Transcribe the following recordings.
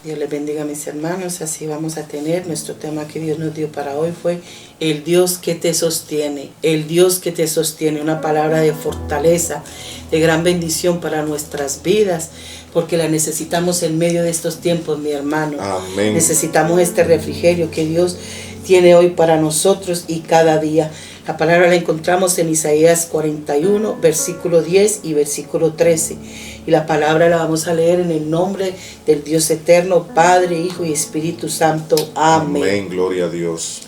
Dios les bendiga a mis hermanos. Así vamos a tener nuestro tema que Dios nos dio para hoy fue el Dios que te sostiene. El Dios que te sostiene, una palabra de fortaleza, de gran bendición para nuestras vidas, porque la necesitamos en medio de estos tiempos, mi hermano. Amén. Necesitamos este refrigerio que Dios tiene hoy para nosotros y cada día. La palabra la encontramos en Isaías 41, versículo 10 y versículo 13. Y la palabra la vamos a leer en el nombre del Dios eterno, Padre, Hijo y Espíritu Santo. Amén. Amén, gloria a Dios.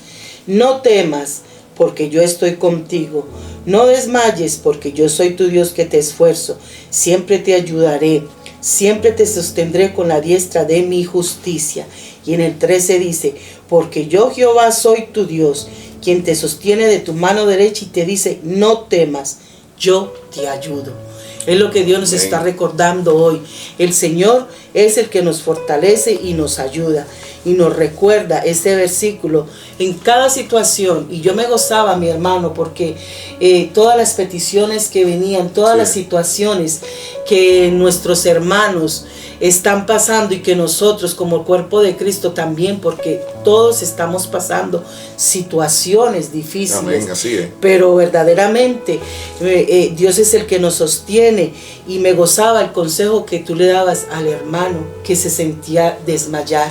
No temas, porque yo estoy contigo. No desmayes, porque yo soy tu Dios que te esfuerzo. Siempre te ayudaré. Siempre te sostendré con la diestra de mi justicia. Y en el 13 dice, porque yo Jehová soy tu Dios, quien te sostiene de tu mano derecha y te dice, no temas, yo te ayudo. Es lo que Dios nos está recordando hoy. El Señor es el que nos fortalece y nos ayuda. Y nos recuerda este versículo en cada situación. Y yo me gozaba, mi hermano, porque todas las peticiones que venían, todas las situaciones que nuestros hermanos están pasando y que nosotros como cuerpo de Cristo también, porque todos estamos pasando situaciones difíciles. Amén, así es. Pero verdaderamente Dios es el que nos sostiene. Y me gozaba el consejo que tú le dabas al hermano que se sentía desmayar,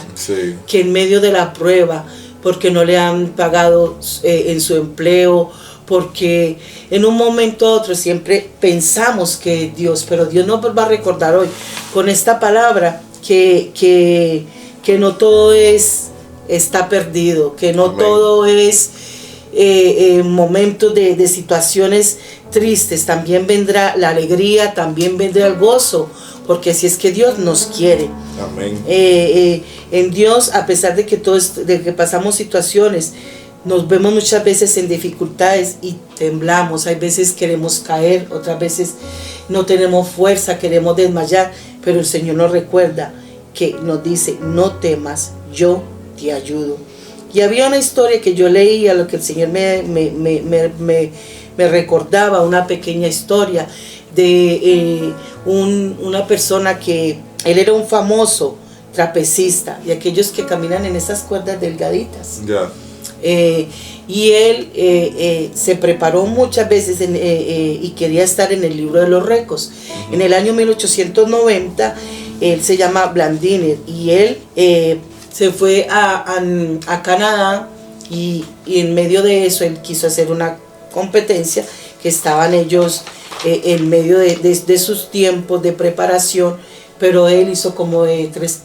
que en medio de la prueba, porque no le han pagado en su empleo, porque en un momento a otro siempre pensamos que Dios, pero Dios nos va a recordar hoy con esta palabra que no todo está perdido, que no todo es momentos de situaciones tristes. También vendrá la alegría, también vendrá el gozo, porque si es que Dios nos quiere. Amén. En Dios, a pesar de que de que pasamos situaciones, nos vemos muchas veces en dificultades y temblamos. Hay veces queremos caer, otras veces no tenemos fuerza, queremos desmayar, pero el Señor nos recuerda que nos dice, no temas, yo te ayudo. Y había una historia que yo leía, lo que el Señor me recordaba, una pequeña historia de una persona que él era un famoso trapecista, de aquellos que caminan en esas cuerdas delgaditas. Y él se preparó muchas veces y quería estar en el libro de los récords. En el año 1890, él se llama Blandiner y él se fue a Canadá y en medio de eso él quiso hacer una competencia que estaban ellos en medio de sus tiempos de preparación, pero él hizo como de 3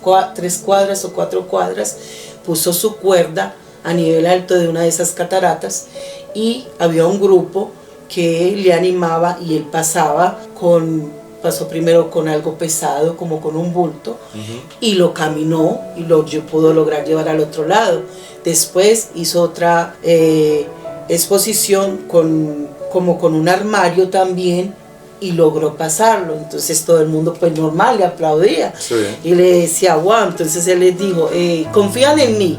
cuadras o 4 cuadras, puso su cuerda a nivel alto de una de esas cataratas y había un grupo que le animaba y él pasó primero con algo pesado, como con un bulto, y lo caminó y pudo lograr llevar al otro lado. Después hizo otra exposición como con un armario también y logró pasarlo. Entonces todo el mundo pues normal le aplaudía y le decía wow. Entonces él les dijo, confían en mí.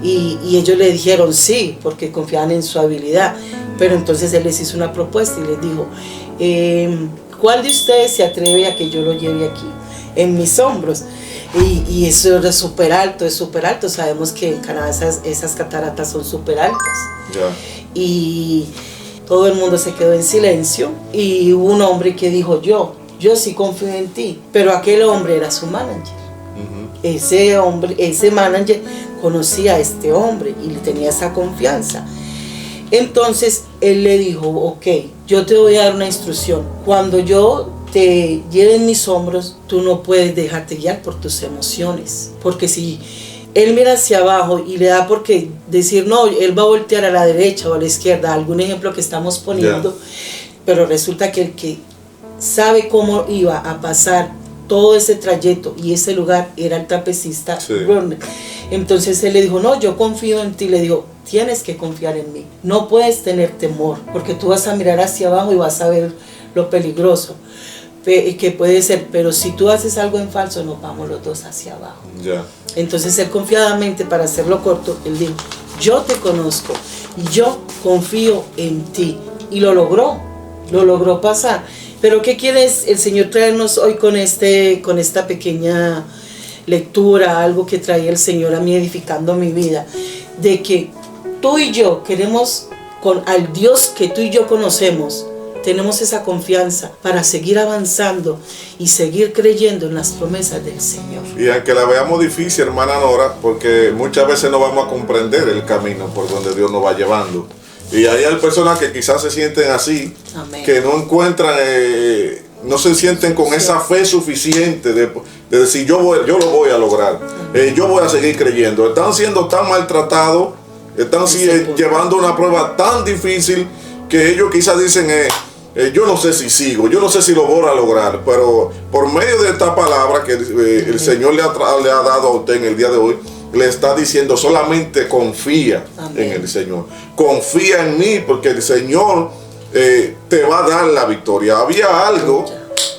Y ellos le dijeron sí, porque confiaban en su habilidad. Pero entonces él les hizo una propuesta y les dijo, ¿cuál de ustedes se atreve a que yo lo lleve aquí, en mis hombros? Y eso era súper alto, es súper alto. Sabemos que en Canadá esas cataratas son súper altas. Y todo el mundo se quedó en silencio. Y hubo un hombre que dijo, yo sí confío en ti. Pero aquel hombre era su manager. Ese manager conocía a este hombre y le tenía esa confianza. Entonces él le dijo, ok, yo te voy a dar una instrucción. Cuando yo te lleve en mis hombros, tú no puedes dejarte guiar por tus emociones. Porque si él mira hacia abajo y le da porque decir, no, él va a voltear a la derecha o a la izquierda, algún ejemplo que estamos poniendo, pero resulta que el que sabe cómo iba a pasar todo ese trayecto y ese lugar era el trapecista Brunner. Entonces él le dijo, no, yo confío en ti. Le dijo, tienes que confiar en mí, no puedes tener temor, porque tú vas a mirar hacia abajo y vas a ver lo peligroso que puede ser, pero si tú haces algo en falso, nos vamos los dos hacia abajo. Entonces él confiadamente, para hacerlo corto, él dijo, yo te conozco y yo confío en ti. Y lo logró pasar. Pero ¿qué quiere el Señor traernos hoy con esta pequeña lectura, algo que traía el Señor a mí edificando mi vida, de que tú y yo queremos, al Dios que tú y yo conocemos, tenemos esa confianza para seguir avanzando y seguir creyendo en las promesas del Señor. Y aunque la veamos difícil, hermana Nora, porque muchas veces no vamos a comprender el camino por donde Dios nos va llevando. Y ahí hay personas que quizás se sienten así, amén, que no encuentran, no se sienten con esa fe suficiente de decir yo lo voy a lograr, yo voy a seguir creyendo. Están siendo tan maltratados, están llevando una prueba tan difícil que ellos quizás dicen, yo no sé si sigo, yo no sé si lo voy a lograr, pero por medio de esta palabra que el Señor le ha dado a usted en el día de hoy, le está diciendo solamente confía, amén, en el Señor. Confía en mí porque el Señor te va a dar la victoria. Había algo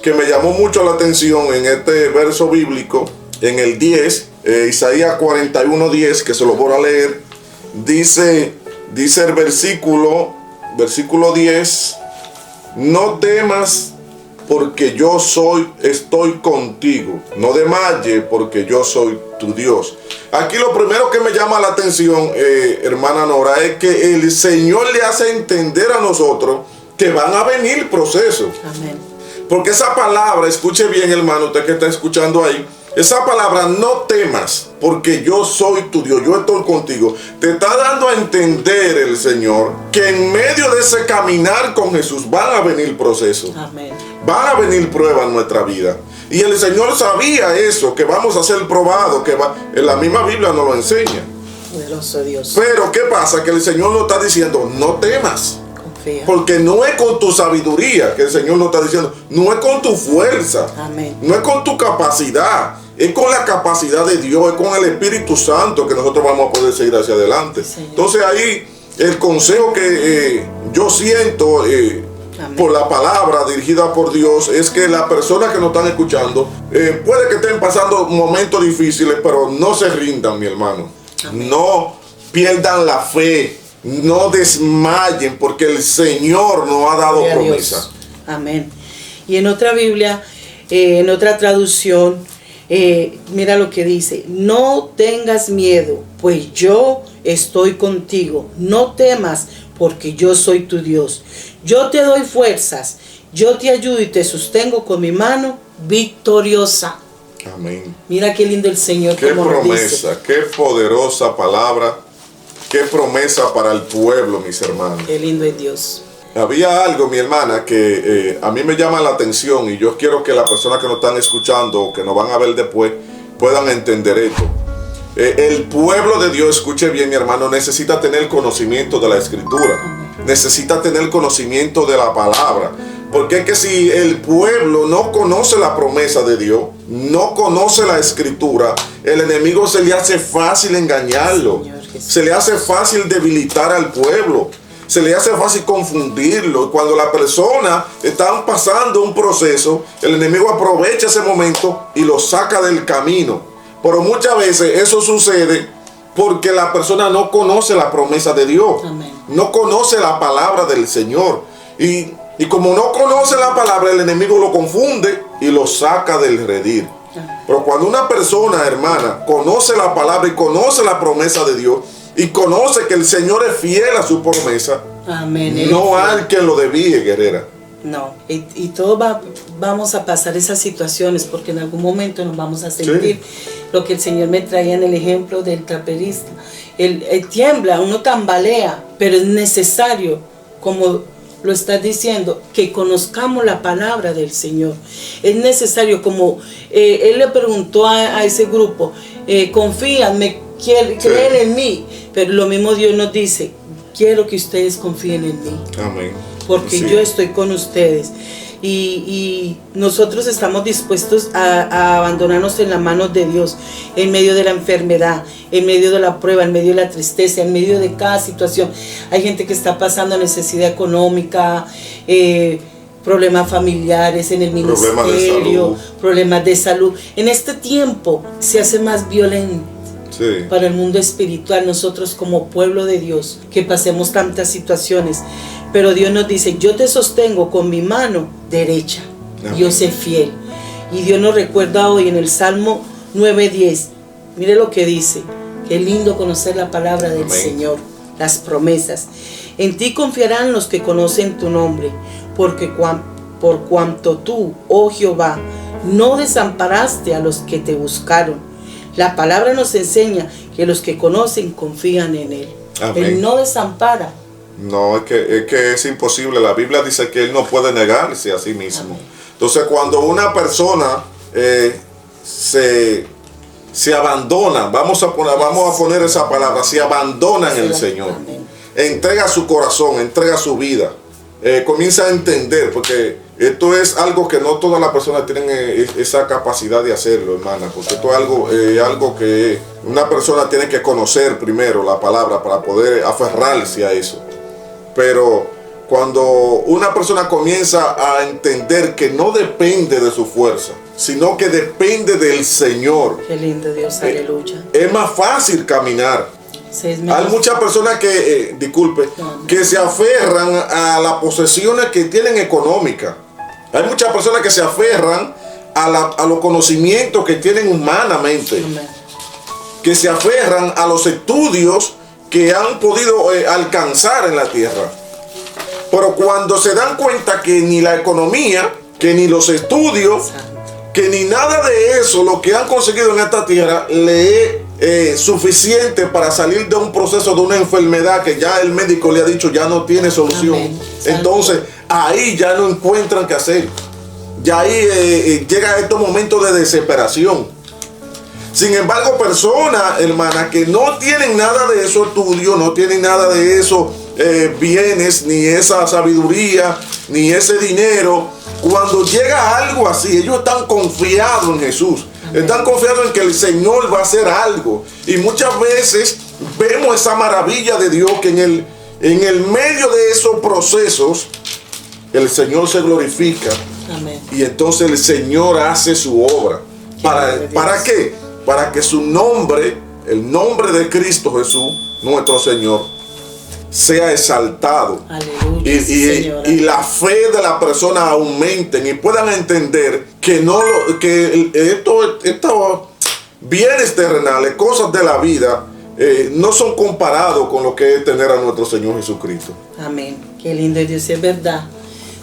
que me llamó mucho la atención en este verso bíblico, en el 10, Isaías 41:10, que se lo voy a leer. Dice el versículo 10, no temas porque yo estoy contigo, no desmayes porque yo soy tu Dios. Aquí lo primero que me llama la atención, hermana Nora, es que el Señor le hace entender a nosotros que van a venir procesos. Amén. Porque esa palabra, escuche bien, hermano, usted que está escuchando ahí, esa palabra no temas porque yo soy tu Dios, yo estoy contigo. Te está dando a entender el Señor que en medio de ese caminar con Jesús van a venir procesos. Amén. Van a venir pruebas en nuestra vida. Y el Señor sabía eso, que vamos a ser probados, en la misma Biblia nos lo enseña. Poderoso Dios. Pero ¿qué pasa? Que el Señor nos está diciendo, no temas. Confía. Porque no es con tu sabiduría que el Señor nos está diciendo, no es con tu fuerza, amén, no es con tu capacidad, es con la capacidad de Dios, es con el Espíritu Santo que nosotros vamos a poder seguir hacia adelante. Señor. Entonces ahí el consejo que yo siento por la palabra dirigida por Dios es que las personas que nos están escuchando puede que estén pasando momentos difíciles, pero no se rindan, mi hermano. Amén. No pierdan la fe, no desmayen, porque el Señor nos ha dado promesas. Amén. Y en otra Biblia, en otra traducción, mira lo que dice: no tengas miedo, pues yo estoy contigo. No temas, porque yo soy tu Dios. Yo te doy fuerzas, yo te ayudo y te sostengo con mi mano victoriosa. Amén. Mira qué lindo el Señor. Qué promesa, qué poderosa palabra, qué promesa para el pueblo, mis hermanos. Qué lindo es Dios. Había algo, mi hermana, que a mí me llama la atención y yo quiero que las personas que nos están escuchando o que nos van a ver después puedan entender esto. El pueblo de Dios, escuche bien, mi hermano, necesita tener conocimiento de la Escritura. Necesita tener conocimiento de la palabra. Porque es que si el pueblo no conoce la promesa de Dios, no conoce la Escritura, el enemigo se le hace fácil engañarlo. Se le hace fácil debilitar al pueblo. Se le hace fácil confundirlo. Cuando la persona está pasando un proceso, el enemigo aprovecha ese momento y lo saca del camino. Pero muchas veces eso sucede porque la persona no conoce la promesa de Dios. Amén. No conoce la palabra del Señor. Y como no conoce la palabra, el enemigo lo confunde y lo saca del redil. Pero cuando una persona, hermana, conoce la palabra y conoce la promesa de Dios y conoce que el Señor es fiel a su promesa, amén, no hay quien lo desvíe, guerrera. No, y todos vamos a pasar esas situaciones porque en algún momento nos vamos a sentir, sí, lo que el Señor me traía en el ejemplo del traperista. Él tiembla, uno tambalea, pero es necesario, como lo estás diciendo, que conozcamos la palabra del Señor. Es necesario, como Él le preguntó a ese grupo, confían, creer en mí, pero lo mismo Dios nos dice, quiero que ustedes confíen en mí. Amén. Porque sí, yo estoy con ustedes. Y nosotros estamos dispuestos a abandonarnos en las manos de Dios en medio de la enfermedad, en medio de la prueba, en medio de la tristeza, en medio de cada situación. Hay gente que está pasando necesidad económica, problemas familiares en el ministerio, problemas de salud. En este tiempo se hace más violento. Sí. Para el mundo espiritual, nosotros como pueblo de Dios, que pasemos tantas situaciones, pero Dios nos dice, yo te sostengo con mi mano derecha. Amén. Dios es fiel. Y Dios nos recuerda hoy en el Salmo 9:10. Mire lo que dice. Qué lindo conocer la palabra del Amén. Señor, las promesas. En ti confiarán los que conocen tu nombre, porque por cuanto tú, oh Jehová, no desamparaste a los que te buscaron. La palabra nos enseña que los que conocen confían en Él. Amén. Él no desampara. No, es que es imposible. La Biblia dice que Él no puede negarse a sí mismo. Amén. Entonces, cuando una persona se abandona, vamos a poner esa palabra, se abandona en el Señor, Amén. entrega su corazón, entrega su vida, comienza a entender, porque esto es algo que no todas las personas tienen esa capacidad de hacerlo, hermana, porque esto es algo que una persona tiene que conocer primero la palabra para poder aferrarse a eso. Pero cuando una persona comienza a entender que no depende de su fuerza, sino que depende del Señor. Qué lindo Dios, aleluya. Es más fácil caminar. Hay muchas personas que, que se aferran a las posesiones que tienen económicas. Hay muchas personas que se aferran a los conocimientos que tienen humanamente. Amén. Que se aferran a los estudios que han podido alcanzar en la tierra. Pero cuando se dan cuenta que ni la economía, que ni los estudios, que ni nada de eso, lo que han conseguido en esta tierra, le es suficiente para salir de un proceso de una enfermedad que ya el médico le ha dicho ya no tiene solución. Amén. Entonces ahí ya no encuentran qué hacer. Ya ahí llega estos momentos de desesperación. Sin embargo, personas, hermanas, que no tienen nada de esos estudios, no tienen nada de esos bienes, ni esa sabiduría, ni ese dinero, cuando llega algo así, ellos están confiados en Jesús. Amén. Están confiados en que el Señor va a hacer algo. Y muchas veces vemos esa maravilla de Dios, que en el medio de esos procesos, el Señor se glorifica. Amén. Y entonces el Señor hace su obra. ¿Para qué? Para que su nombre, el nombre de Cristo Jesús, nuestro Señor, sea exaltado. Aleluya, y la fe de la persona aumenten y puedan entender que estos bienes terrenales, cosas de la vida, no son comparados con lo que es tener a nuestro Señor Jesucristo. Amén. Qué lindo Dios, es verdad.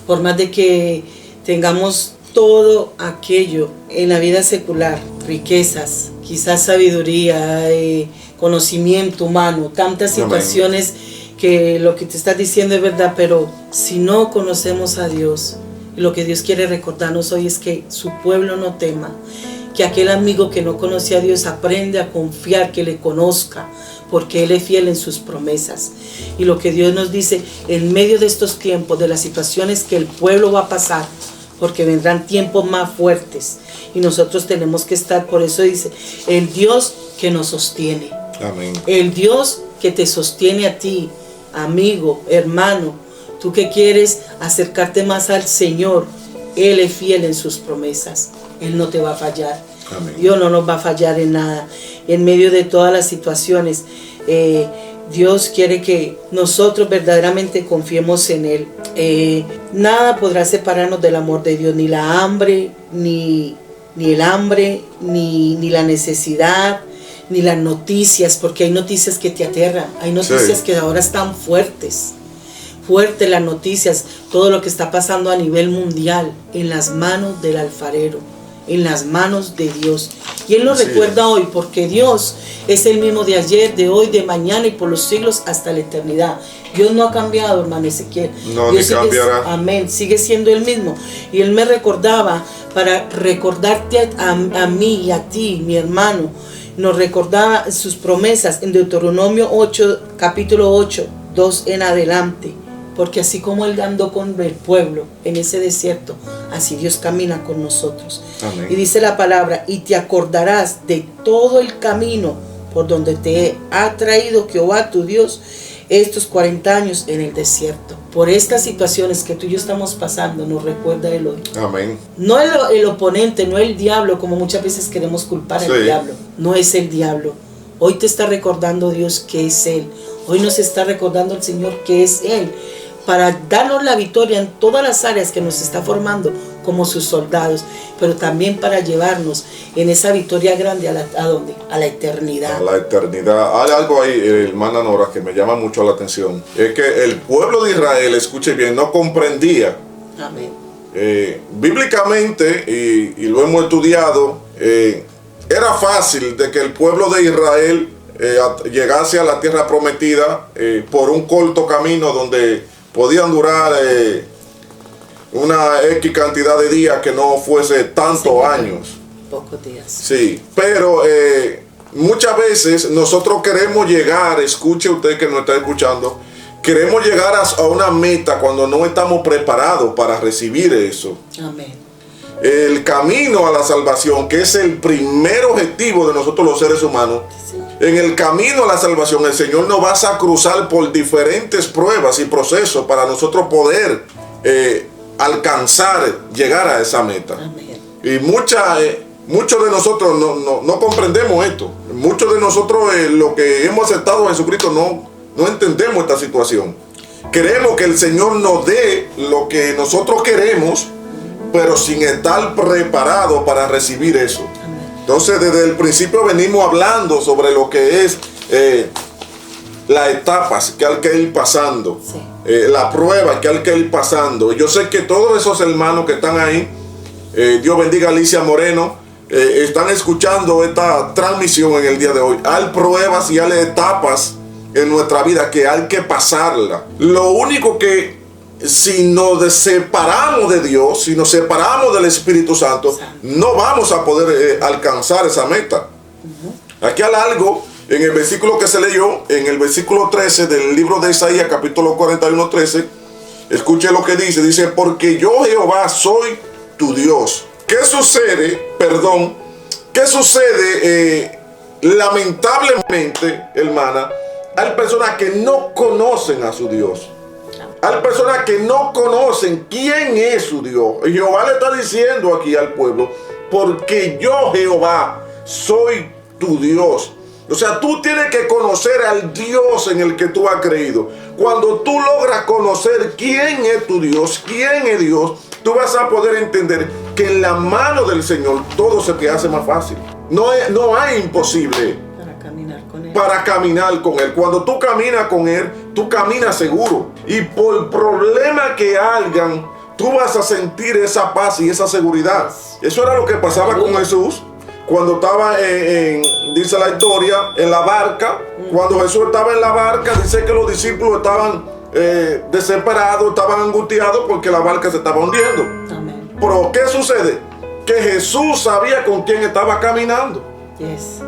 Por más de que tengamos todo aquello en la vida secular, riquezas, quizás sabiduría, conocimiento humano, tantas situaciones. Amén. Que lo que te estás diciendo es verdad, pero si no conocemos a Dios, lo que Dios quiere recordarnos hoy es que su pueblo no tema, que aquel amigo que no conoce a Dios aprende a confiar, que le conozca, porque Él es fiel en sus promesas. Y lo que Dios nos dice en medio de estos tiempos, de las situaciones que el pueblo va a pasar, porque vendrán tiempos más fuertes y nosotros tenemos que estar, por eso dice, el Dios que nos sostiene. Amén. El Dios que te sostiene a ti, amigo, hermano, tú que quieres acercarte más al Señor, Él es fiel en sus promesas. Él no te va a fallar. Amén. Dios no nos va a fallar en nada. En medio de todas las situaciones, Dios quiere que nosotros verdaderamente confiemos en Él. Nada podrá separarnos del amor de Dios, ni la hambre, ni el hambre, ni la necesidad, ni las noticias, porque hay noticias que te aterran, hay noticias que ahora están fuertes las noticias, todo lo que está pasando a nivel mundial, en las manos del alfarero, en las manos de Dios. Y Él nos recuerda hoy, porque Dios es el mismo de ayer, de hoy, de mañana y por los siglos hasta la eternidad. Dios no ha cambiado, hermano Ezequiel. No, Dios ni cambiará. Amén, sigue siendo el mismo. Y Él me recordaba, para recordarte a mí y a ti, mi hermano, nos recordaba sus promesas en Deuteronomio 8, capítulo 8, 2 en adelante. Porque así como Él andó con el pueblo en ese desierto, así Dios camina con nosotros. Amén. Y dice la palabra, y te acordarás de todo el camino por donde te ha traído Jehová tu Dios estos 40 años en el desierto. Por estas situaciones que tú y yo estamos pasando, nos recuerda Él hoy. Amén. No el oponente, no el diablo, como muchas veces queremos culpar al diablo. No es el diablo. Hoy te está recordando Dios que es Él. Hoy nos está recordando el Señor que es Él, para darnos la victoria en todas las áreas que nos está formando como sus soldados, pero también para llevarnos en esa victoria grande ¿a dónde? A la eternidad. A la eternidad. Hay algo ahí, hermana Nora, que me llama mucho la atención. Es que el pueblo de Israel, escuche bien, no comprendía. Amén. Bíblicamente, y lo hemos estudiado, era fácil de que el pueblo de Israel llegase a la tierra prometida por un corto camino donde podían durar una X cantidad de días que no fuese tantos años. Pocos días. Sí, pero muchas veces nosotros queremos llegar, escuche usted que nos está escuchando, queremos llegar a una meta cuando no estamos preparados para recibir eso. Amén. El camino a la salvación, que es el primer objetivo de nosotros los seres humanos, Sí. en el camino a la salvación el Señor nos va a cruzar por diferentes pruebas y procesos para nosotros poder alcanzar, llegar a esa meta. Amén. Y muchos de nosotros no comprendemos esto. Muchos de nosotros lo que hemos aceptado a Jesucristo no entendemos esta situación. Queremos que el Señor nos dé lo que nosotros queremos, pero sin estar preparados para recibir eso. Amén. Entonces, desde el principio venimos hablando sobre lo que es las etapas que hay que ir pasando, Sí. la prueba que hay que ir pasando. Yo sé que todos esos hermanos que están ahí, Dios bendiga a Alicia Moreno, están escuchando esta transmisión en el día de hoy. Hay pruebas y hay etapas en nuestra vida que hay que pasarla. Lo único que, si nos separamos de Dios, si nos separamos del Espíritu Santo, no vamos a poder alcanzar esa meta. Aquí hay algo en el versículo que se leyó, en el versículo 13 del libro de Isaías, capítulo 41, 13. Escuche lo que dice. Dice, porque yo Jehová soy tu Dios. ¿Qué sucede? ¿Qué sucede? Lamentablemente, hermana, hay personas que no conocen a su Dios. Hay personas que no conocen quién es su Dios. Y Jehová le está diciendo aquí al pueblo, porque yo Jehová soy tu Dios. O sea, tú tienes que conocer al Dios en el que tú has creído. Cuando tú logras conocer quién es tu Dios, quién es Dios, tú vas a poder entender que en la mano del Señor todo se te hace más fácil. No hay imposible para caminar con Él. Cuando tú caminas con Él, tú caminas seguro. Y por problema que hagan, tú vas a sentir esa paz y esa seguridad. Eso era lo que pasaba con Jesús. Cuando estaba dice la historia, en la barca. Cuando Jesús estaba en la barca, dice que los discípulos estaban desesperados, estaban angustiados porque la barca se estaba hundiendo. Amén. Pero ¿qué sucede? Que Jesús sabía con quién estaba caminando. Yes.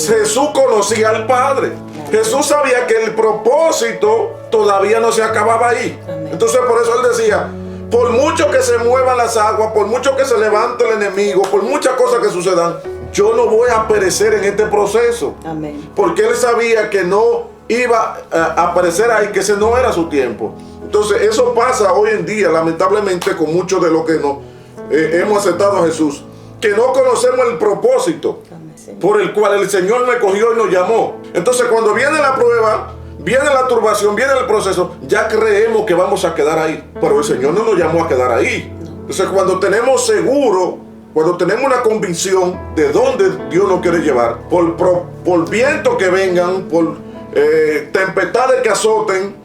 Jesús conocía al Padre. Jesús sabía que el propósito todavía no se acababa ahí. Amén. Entonces por eso Él decía, por mucho que se muevan las aguas, por mucho que se levante el enemigo, por muchas cosas que sucedan, yo no voy a perecer en este proceso. Amén. Porque Él sabía que no iba a aparecer ahí, que ese no era su tiempo. Entonces eso pasa hoy en día, lamentablemente, con muchos de los que no hemos aceptado a Jesús, que no conocemos el propósito por el cual el Señor nos escogió y nos llamó. Entonces cuando viene la prueba, viene la turbación, viene el proceso, ya creemos que vamos a quedar ahí, pero el Señor no nos llamó a quedar ahí. Entonces cuando tenemos seguro, cuando tenemos una convicción de dónde Dios nos quiere llevar, por vientos que vengan, por tempestades que azoten,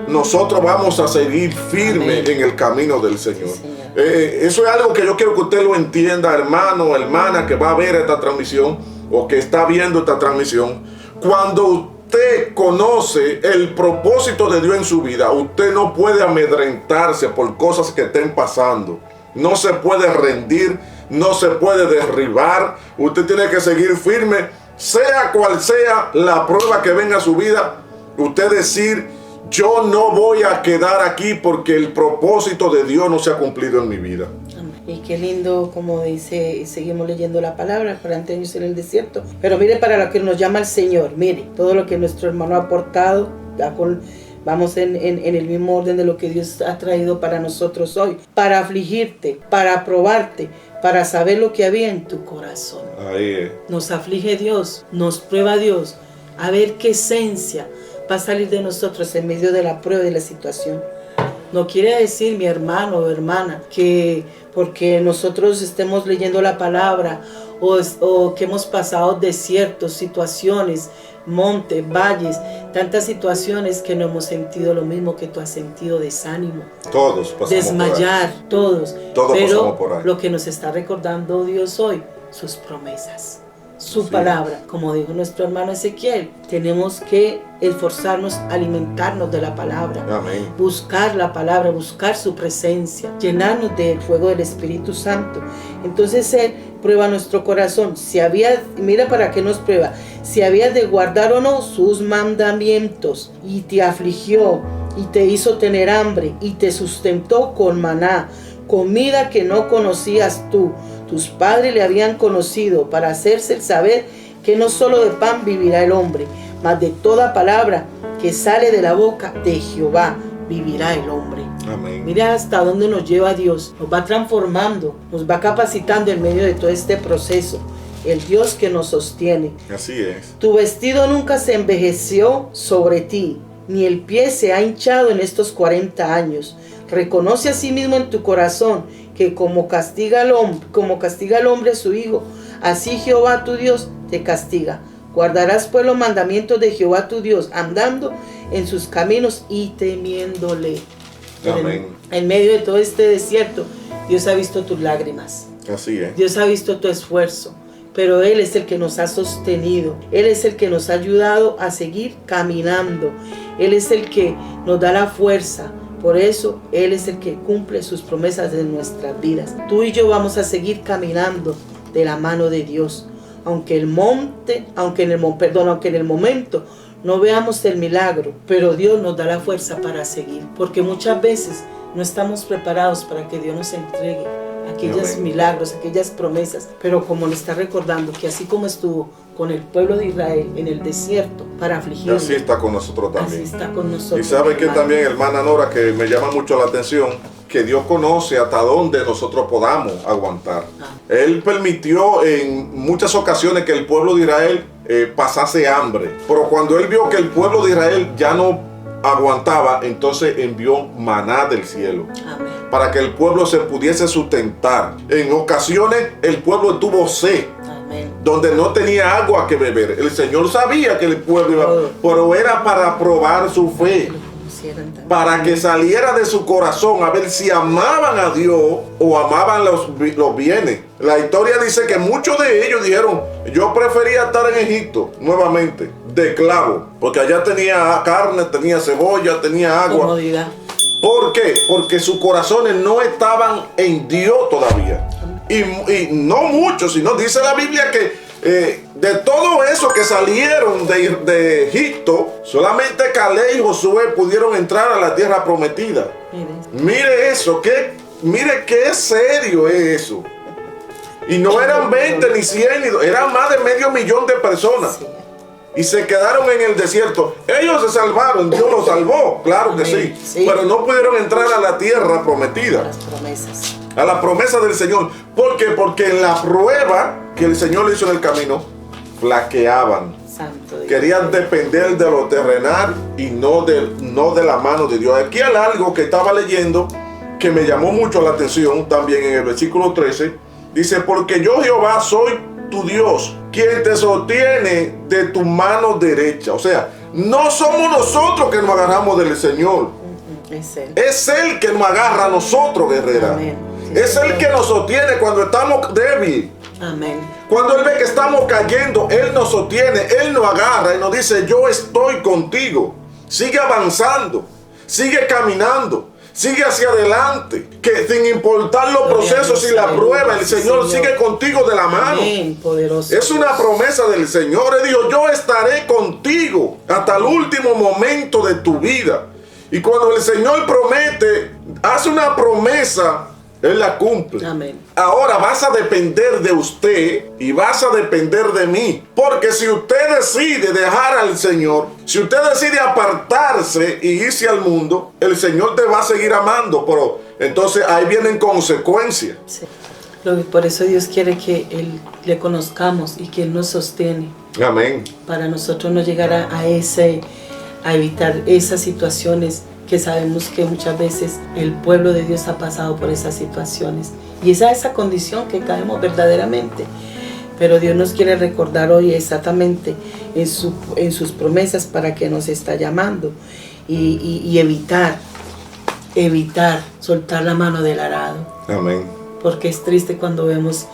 nosotros vamos a seguir firmes en el camino del Señor. Eso es algo que yo quiero que usted lo entienda, hermano, hermana, que va a ver esta transmisión o que está viendo esta transmisión. Cuando usted conoce el propósito de Dios en su vida, usted no puede amedrentarse por cosas que estén pasando. No se puede rendir, no se puede derribar. Usted tiene que seguir firme, sea cual sea la prueba que venga a su vida. Usted decir, yo no voy a quedar aquí porque el propósito de Dios no se ha cumplido en mi vida. Y qué lindo, como dice, seguimos leyendo la palabra, 40 años en el desierto. Pero mire, para lo que nos llama el Señor, mire, todo lo que nuestro hermano ha aportado, vamos en el mismo orden de lo que Dios ha traído para nosotros hoy. Para afligirte, para probarte, para saber lo que había en tu corazón. Ahí es. Nos aflige Dios, nos prueba Dios, a ver qué esencia va a salir de nosotros en medio de la prueba y de la situación. No quiere decir, mi hermano o hermana, que porque nosotros estemos leyendo la palabra o que hemos pasado desiertos, situaciones, montes, valles, tantas situaciones que no hemos sentido lo mismo que tú has sentido, desánimo, todos pasamos desmayar, por ahí. todos. Pero pasamos por ahí. Lo que nos está recordando Dios hoy, sus promesas, su palabra, como dijo nuestro hermano Ezequiel, tenemos que esforzarnos, alimentarnos de la palabra. Amén. Buscar la palabra, buscar su presencia, llenarnos del fuego del Espíritu Santo. Entonces Él prueba nuestro corazón, mira para qué nos prueba, si habías de guardar o no sus mandamientos, y te afligió, y te hizo tener hambre, y te sustentó con maná, comida que no conocías tú. Tus padres le habían conocido, para hacerse el saber que no solo de pan vivirá el hombre, mas de toda palabra que sale de la boca de Jehová vivirá el hombre. Amén. Mira hasta dónde nos lleva Dios. Nos va transformando, nos va capacitando en medio de todo este proceso. El Dios que nos sostiene. Así es. Tu vestido nunca se envejeció sobre ti, ni el pie se ha hinchado en estos 40 años. Reconoce a sí mismo en tu corazón que como castiga al hombre a su hijo, así Jehová tu Dios te castiga. Guardarás pues los mandamientos de Jehová tu Dios, andando en sus caminos y temiéndole. Amén. En medio de todo este desierto, Dios ha visto tus lágrimas. Así es. Dios ha visto tu esfuerzo, pero Él es el que nos ha sostenido. Él es el que nos ha ayudado a seguir caminando. Él es el que nos da la fuerza. Por eso Él es el que cumple sus promesas en nuestras vidas. Tú y yo vamos a seguir caminando de la mano de Dios. Aunque en el momento no veamos el milagro, pero Dios nos da la fuerza para seguir. Porque muchas veces no estamos preparados para que Dios nos entregue aquellos milagros, aquellas promesas. Pero como le está recordando que así como estuvo con el pueblo de Israel en el desierto para afligirnos, así está con nosotros también. Así está con nosotros. Y sabe que también, hermana Nora, que me llama mucho la atención, que Dios conoce hasta dónde nosotros podamos aguantar. Él permitió en muchas ocasiones que el pueblo de Israel pasase hambre, pero cuando Él vio que el pueblo de Israel ya no aguantaba, entonces envió maná del cielo. Amén. Para que el pueblo se pudiese sustentar. En ocasiones el pueblo tuvo sed. Amén. Donde no tenía agua que beber. El Señor sabía que el pueblo iba, pero era para probar su fe, para que saliera de su corazón a ver si amaban a Dios o amaban los bienes. La historia dice que muchos de ellos dijeron: yo prefería estar en Egipto nuevamente de esclavo, porque allá tenía carne, tenía cebolla, tenía agua. Comodidad. ¿Por qué? Porque sus corazones no estaban en Dios todavía. Y no muchos, sino dice la Biblia que de todo eso que salieron de Egipto, solamente Caleb y Josué pudieron entrar a la tierra prometida. Mire eso, mire qué serio es eso. Y no eran 20 ni 100, eran más de 500,000 de personas. Y se quedaron en el desierto. Ellos se salvaron, Dios los salvó, claro que sí. Pero no pudieron entrar a la tierra prometida. Las promesas. A la promesa del Señor. ¿Por qué? Porque en la prueba que el Señor le hizo en el camino, flaqueaban. Santo Dios. Querían depender de lo terrenal y no de la mano de Dios. Aquí hay algo que estaba leyendo que me llamó mucho la atención también en el versículo 13. Dice: porque yo Jehová soy tu Dios, quien te sostiene de tu mano derecha. O sea, no somos nosotros que nos agarramos del Señor. Es Él que nos agarra a nosotros, guerrera. Amén. Sí, es Él que nos sostiene cuando estamos débiles. Amén. Cuando Él ve que estamos cayendo, Él nos sostiene, Él nos agarra y nos dice: yo estoy contigo. Sigue avanzando, sigue caminando, sigue hacia adelante, que sin importar los procesos y la prueba, el Señor sigue contigo de la mano. Amén, poderoso. Es una promesa del Señor. Él dijo: yo estaré contigo hasta el último momento de tu vida. Y cuando el Señor promete, hace una promesa, Él la cumple. Amén. Ahora vas a depender de usted y vas a depender de mí. Porque si usted decide dejar al Señor, si usted decide apartarse y irse al mundo, el Señor te va a seguir amando. Pero entonces ahí vienen consecuencias. Sí. Por eso Dios quiere que Él le conozcamos y que Él nos sostiene. Amén. Para nosotros no llegar a evitar esas situaciones que sabemos que muchas veces el pueblo de Dios ha pasado por esas situaciones. Y es a esa condición que caemos verdaderamente. Pero Dios nos quiere recordar hoy exactamente en sus promesas para que nos está llamando. Y evitar soltar la mano del arado. Amén. Porque es triste cuando hemos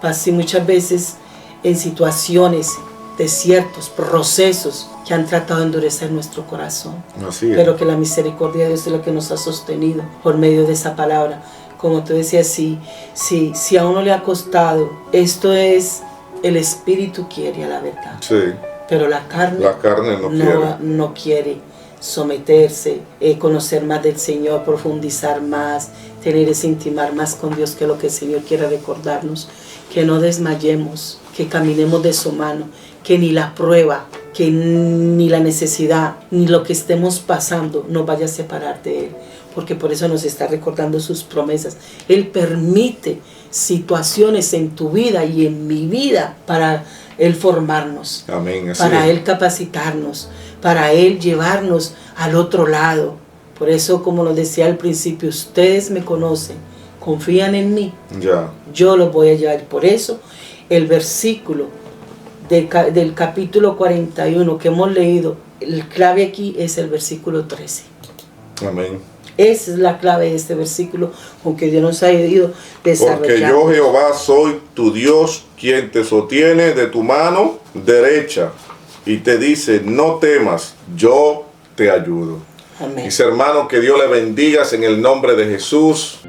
pasado muchas veces en situaciones, desiertos, procesos que han tratado de endurecer nuestro corazón. Así es. Pero que la misericordia de Dios es lo que nos ha sostenido por medio de esa palabra. Como tú decías, si a uno le ha costado, esto es, el espíritu quiere a la verdad. Sí. Pero la carne no quiere someterse, conocer más del Señor, profundizar más, tener ese intimar más con Dios, que es lo que el Señor quiere recordarnos, que no desmayemos, que caminemos de su mano, que ni la prueba, que ni la necesidad, ni lo que estemos pasando nos vaya a separar de Él, porque por eso nos está recordando sus promesas. Él permite situaciones en tu vida y en mi vida para Él formarnos. Amén. Así para es. Él capacitarnos, para Él llevarnos al otro lado. Por eso, como lo decía al principio, ustedes me conocen, confían en mí, yo los voy a llevar. Por eso el versículo del capítulo 41 que hemos leído, el clave aquí es el versículo 13. Amén. Esa es la clave de este versículo con que Dios nos ha ido desarrollando. Porque yo, Jehová, soy tu Dios, quien te sostiene de tu mano derecha y te dice, no temas, yo te ayudo. Amén. Mis hermanos, que Dios les bendiga en el nombre de Jesús.